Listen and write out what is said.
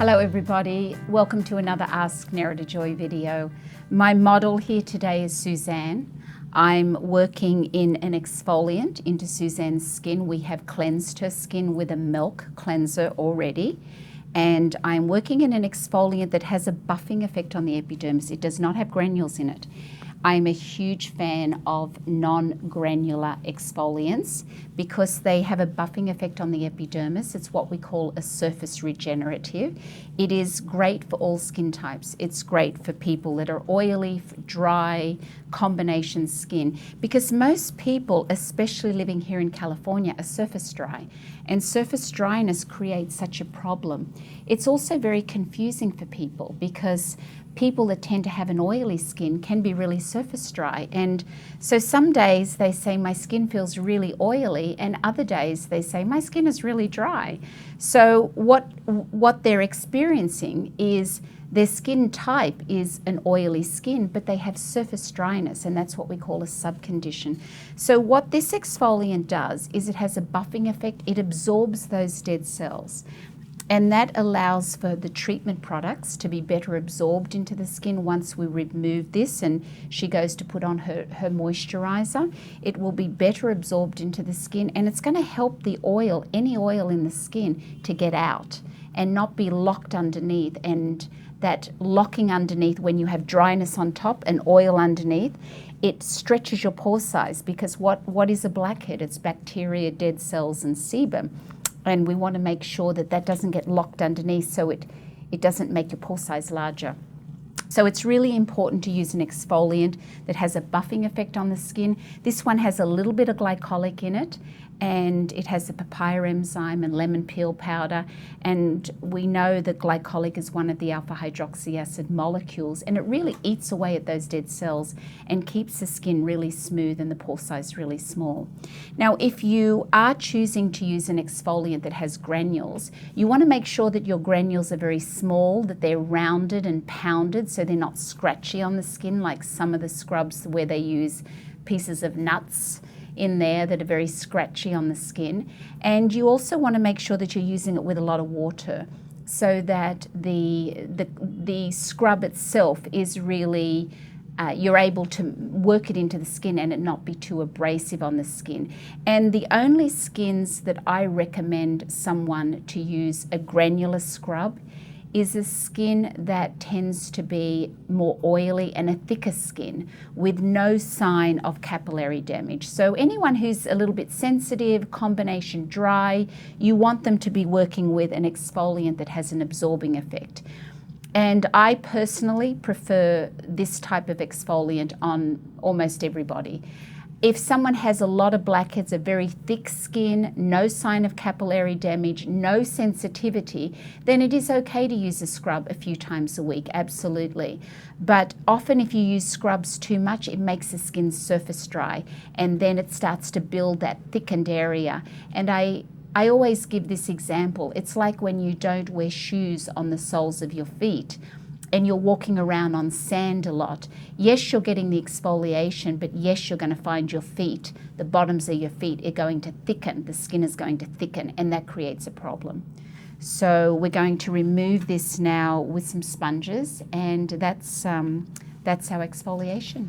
Hello everybody, welcome to another Ask Nerida Joy video. My model here today is Suzanne. I'm working in an exfoliant into Suzanne's skin. We have cleansed her skin with a milk cleanser already. And I'm working in an exfoliant that has a buffing effect on the epidermis. It does not have granules in it. I'm a huge fan of non-granular exfoliants because they have a buffing effect on the epidermis. It's what we call a surface regenerative. It is great for all skin types. It's great for people that are oily, dry, combination skin, because most people, especially living here in California, are surface dry, and surface dryness creates such a problem. It's also very confusing for people because people that tend to have an oily skin can be really surface dry. And so some days they say my skin feels really oily, and other days they say my skin is really dry. So what they're experiencing is their skin type is an oily skin, but they have surface dryness, and that's what we call a subcondition. So what this exfoliant does is it has a buffing effect. It absorbs those dead cells. And that allows for the treatment products to be better absorbed into the skin once we remove this and she goes to put on her moisturizer. It will be better absorbed into the skin, and it's going to help the oil, any oil in the skin, to get out and not be locked underneath. And that locking underneath, when you have dryness on top and oil underneath, it stretches your pore size, because what is a blackhead? It's bacteria, dead cells, and sebum. And we want to make sure that that doesn't get locked underneath, so it doesn't make your pore size larger. So it's really important to use an exfoliant that has a buffing effect on the skin. This one has a little bit of glycolic in it, and it has the papaya enzyme and lemon peel powder. And we know that glycolic is one of the alpha hydroxy acid molecules, and it really eats away at those dead cells and keeps the skin really smooth and the pore size really small. Now, if you are choosing to use an exfoliant that has granules, you want to make sure that your granules are very small, that they're rounded and pounded so they're not scratchy on the skin like some of the scrubs where they use pieces of nuts in there that are very scratchy on the skin. And you also want to make sure that you're using it with a lot of water so that the scrub itself is really you're able to work it into the skin and it not be too abrasive on the skin. And the only skins that I recommend someone to use a granular scrub is a skin that tends to be more oily and a thicker skin with no sign of capillary damage. So anyone who's a little bit sensitive, combination dry, you want them to be working with an exfoliant that has an absorbing effect. And I personally prefer this type of exfoliant on almost everybody. If someone has a lot of blackheads, a very thick skin, no sign of capillary damage, no sensitivity, then it is okay to use a scrub a few times a week, absolutely. But often if you use scrubs too much, it makes the skin surface dry, and then it starts to build that thickened area. And I always give this example. It's like when you don't wear shoes on the soles of your feet and you're walking around on sand a lot. Yes, you're getting the exfoliation, but yes, you're going to find your feet, the bottoms of your feet are going to thicken, the skin is going to thicken, and that creates a problem. So we're going to remove this now with some sponges, and that's our exfoliation.